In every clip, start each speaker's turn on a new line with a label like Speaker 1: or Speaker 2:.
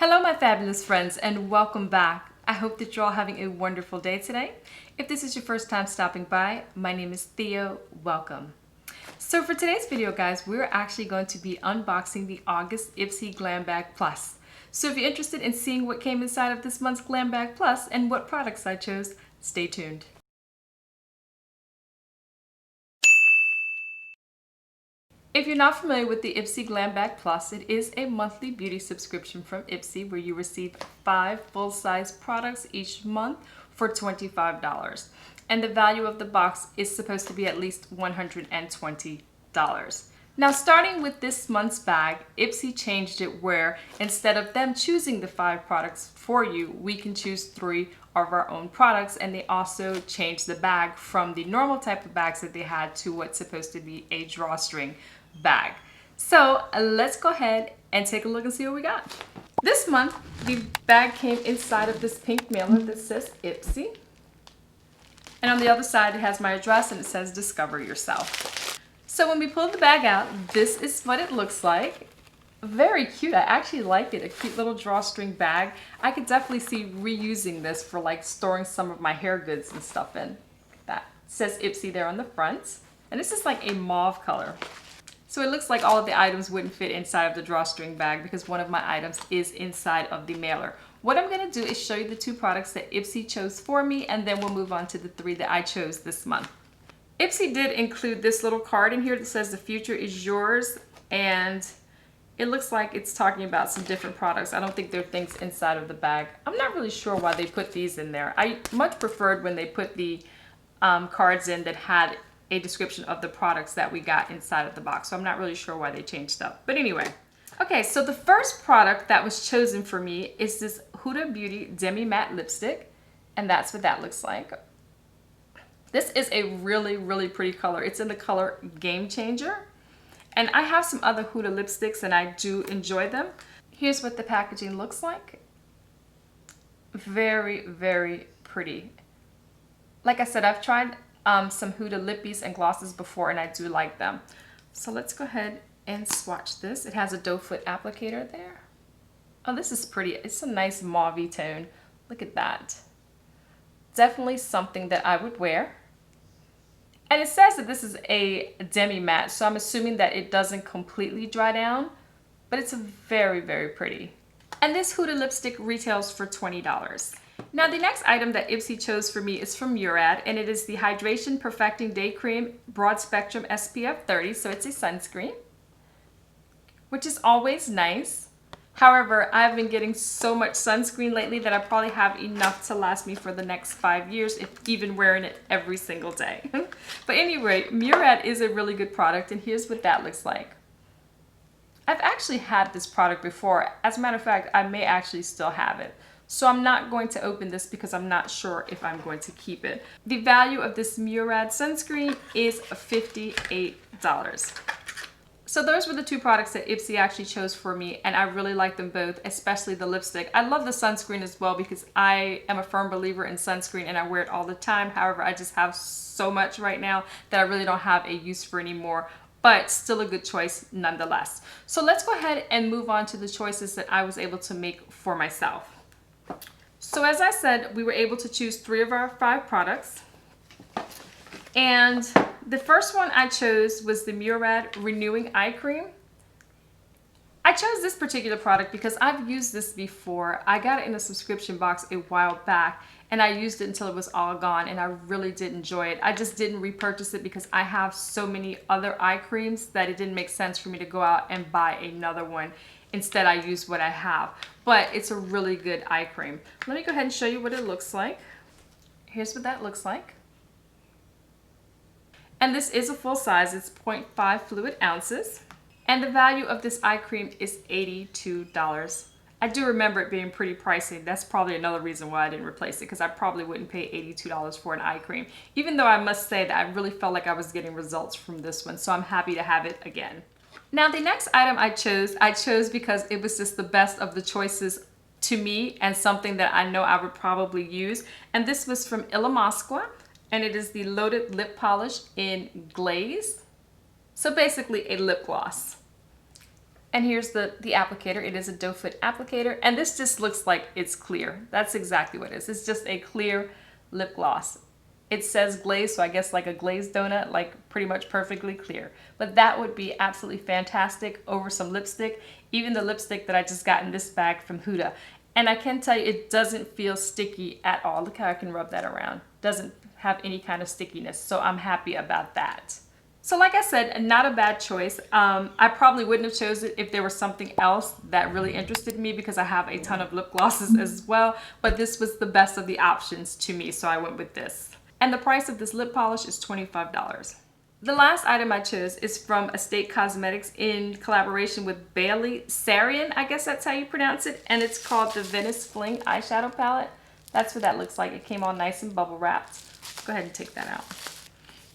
Speaker 1: Hello my fabulous friends and welcome back. I hope that you're all having a wonderful day today. If this is your first time stopping by, my name is Theo. Welcome. So for today's video guys, we're actually going to be unboxing the August Ipsy Glam Bag Plus. So if you're interested in seeing what came inside of this month's Glam Bag Plus and what products I chose, stay tuned. If you're not familiar with the Ipsy Glam Bag Plus, it is a monthly beauty subscription from Ipsy where you receive 5 full-size products each month for $25. And the value of the box is supposed to be at least $120. Now starting with this month's bag, Ipsy changed it where instead of them choosing the 5 products for you, we can choose 3 of our own products, and they also changed the bag from the normal type of bags that they had to what's supposed to be a drawstring bag. So let's go ahead and take a look and see what we got. This month, the bag came inside of this pink mailer that says Ipsy. And on the other side, it has my address and it says Discover Yourself. So when we pull the bag out, this is what it looks like. Very cute. I actually like it. A cute little drawstring bag. I could definitely see reusing this for like storing some of my hair goods and stuff in. That says Ipsy there on the front. And this is like a mauve color. So it looks like all of the items wouldn't fit inside of the drawstring bag because one of my items is inside of the mailer. What I'm going to do is show you the 2 products that Ipsy chose for me, and then we'll move on to the 3 that I chose this month. Ipsy did include this little card in here that says the future is yours, and it looks like it's talking about some different products. I don't think there are things inside of the bag. I'm not really sure why they put these in there. I much preferred when they put the cards in that had a description of the products that we got inside of the box. So I'm not really sure why they changed stuff. But anyway. Okay, so the first product that was chosen for me is this Huda Beauty Demi Matte Lipstick. And that's what that looks like. This is a really, really pretty color. It's in the color Game Changer. And I have some other Huda lipsticks and I do enjoy them. Here's what the packaging looks like. Very, very pretty. Like I said, I've tried some Huda lippies and glosses before and I do like them. So let's go ahead and swatch this. It has a doe foot applicator there. Oh, this is pretty. It's a nice mauve tone. Look at that. Definitely something that I would wear. And it says that this is a demi matte, so I'm assuming that it doesn't completely dry down, but it's very, very pretty. And this Huda lipstick retails for $20. Now the next item that Ipsy chose for me is from Eurad, and it is the Hydration Perfecting Day Cream Broad Spectrum SPF 30, so it's a sunscreen, which is always nice. However, I've been getting so much sunscreen lately that I probably have enough to last me for the next 5 years, if even wearing it every single day. But anyway, Murad is a really good product, and here's what that looks like. I've actually had this product before. As a matter of fact, I may actually still have it. So I'm not going to open this because I'm not sure if I'm going to keep it. The value of this Murad sunscreen is $58. So those were the 2 products that Ipsy actually chose for me, and I really like them both, especially the lipstick. I love the sunscreen as well because I am a firm believer in sunscreen and I wear it all the time. However, I just have so much right now that I really don't have a use for anymore, but still a good choice nonetheless. So let's go ahead and move on to the choices that I was able to make for myself. So as I said, we were able to choose 3 of our 5 products. And the first one I chose was the Murad Renewing Eye Cream. I chose this particular product because I've used this before. I got it in a subscription box a while back and I used it until it was all gone and I really did enjoy it. I just didn't repurchase it because I have so many other eye creams that it didn't make sense for me to go out and buy another one. Instead, I used what I have. But it's a really good eye cream. Let me go ahead and show you what it looks like. Here's what that looks like. And this is a full size. It's 0.5 fluid ounces. And the value of this eye cream is $82. I do remember it being pretty pricey. That's probably another reason why I didn't replace it, because I probably wouldn't pay $82 for an eye cream. Even though I must say that I really felt like I was getting results from this one. So I'm happy to have it again. Now the next item I chose because it was just the best of the choices to me and something that I know I would probably use. And this was from Illamasqua, and it is the Loaded Lip Polish in Glaze. So basically a lip gloss. And here's the applicator. It is a doe foot applicator, and this just looks like it's clear. That's exactly what it is. It's just a clear lip gloss. It says glaze, so I guess like a glazed donut, like pretty much perfectly clear. But that would be absolutely fantastic over some lipstick, even the lipstick that I just got in this bag from Huda. And I can tell you, it doesn't feel sticky at all. Look how I can rub that around. Doesn't have any kind of stickiness, so I'm happy about that. So like I said, not a bad choice. I probably wouldn't have chosen it if there was something else that really interested me, because I have a ton of lip glosses as well, but this was the best of the options to me, so I went with this. And the price of this lip polish is $25. The last item I chose is from Estate Cosmetics in collaboration with Bailey Sarian, I guess that's how you pronounce it, and it's called the Venice Fling Eyeshadow Palette. That's what that looks like. It came all nice and bubble wrapped. Go ahead and take that out.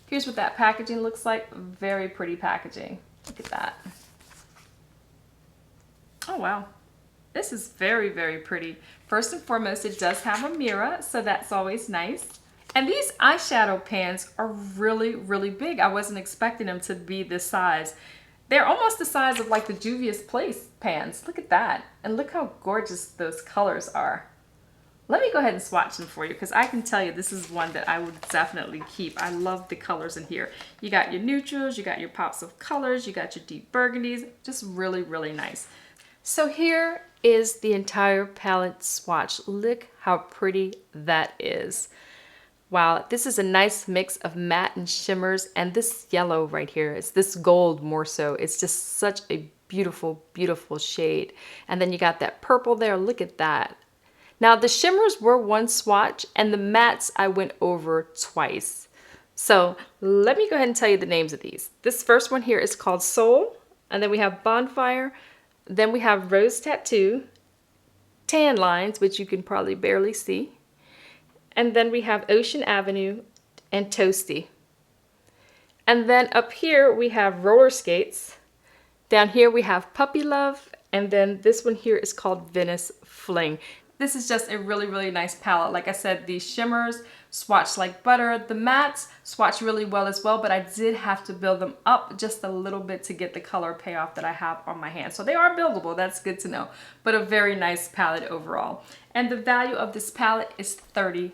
Speaker 1: Here's what that packaging looks like. Very pretty packaging. Look at that. Oh wow. This is very, very pretty. First and foremost, it does have a mirror, so that's always nice. And these eyeshadow pans are really, really big. I wasn't expecting them to be this size. They're almost the size of like the Juvia's Place pans. Look at that. And look how gorgeous those colors are. Let me go ahead and swatch them for you, because I can tell you this is one that I would definitely keep. I love the colors in here. You got your neutrals, you got your pops of colors, you got your deep burgundies. Just really, really nice. So here is the entire palette swatch. Look how pretty that is. Wow, this is a nice mix of matte and shimmers, and this yellow right here, it's this gold more so. It's just such a beautiful, beautiful shade. And then you got that purple there. Look at that. Now the shimmers were one swatch, and the mattes I went over twice. So let me go ahead and tell you the names of these. This first one here is called Soul, and then we have Bonfire, then we have Rose Tattoo, Tan Lines, which you can probably barely see, and then we have Ocean Avenue and Toasty. And then up here we have Roller Skates. Down here we have Puppy Love, and then this one here is called Venice Fling. This is just a really, really nice palette. Like I said, the shimmers swatch like butter. The mattes swatch really well as well, but I did have to build them up just a little bit to get the color payoff that I have on my hand. So they are buildable, that's good to know, but a very nice palette overall. And the value of this palette is $30.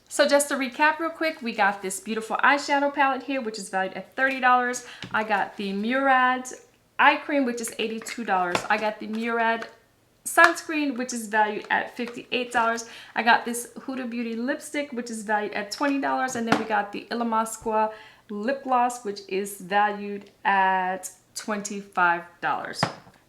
Speaker 1: So just to recap real quick, we got this beautiful eyeshadow palette here, which is valued at $30. I got the Murad eye cream, which is $82. I got the Murad sunscreen, which is valued at $58. I got this Huda Beauty lipstick, which is valued at $20. And then we got the Illamasqua lip gloss, which is valued at $25.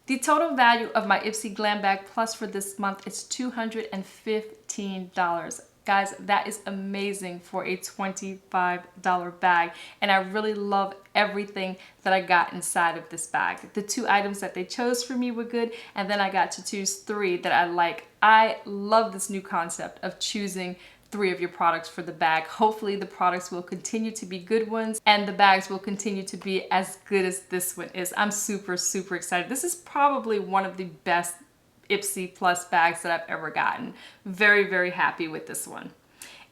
Speaker 1: The total value of my Ipsy Glam Bag Plus for this month is $215. Guys, that is amazing for a $25 bag, and I really love everything that I got inside of this bag. The 2 items that they chose for me were good, and then I got to choose 3 that I like. I love this new concept of choosing 3 of your products for the bag. Hopefully the products will continue to be good ones, and the bags will continue to be as good as this one is. I'm super, super excited. This is probably one of the best Ipsy Plus bags that I've ever gotten. Very, very happy with this one.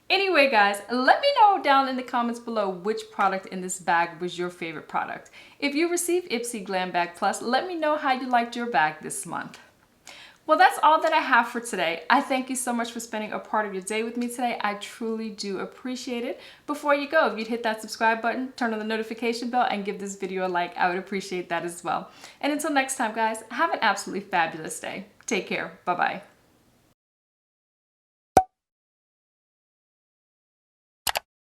Speaker 1: Anyway, guys, let me know down in the comments below which product in this bag was your favorite product. If you received Ipsy Glam Bag Plus, let me know how you liked your bag this month. Well, that's all that I have for today. I thank you so much for spending a part of your day with me today. I truly do appreciate it. Before you go, if you'd hit that subscribe button, turn on the notification bell, and give this video a like, I would appreciate that as well. And until next time, guys, have an absolutely fabulous day. Take care. Bye-bye.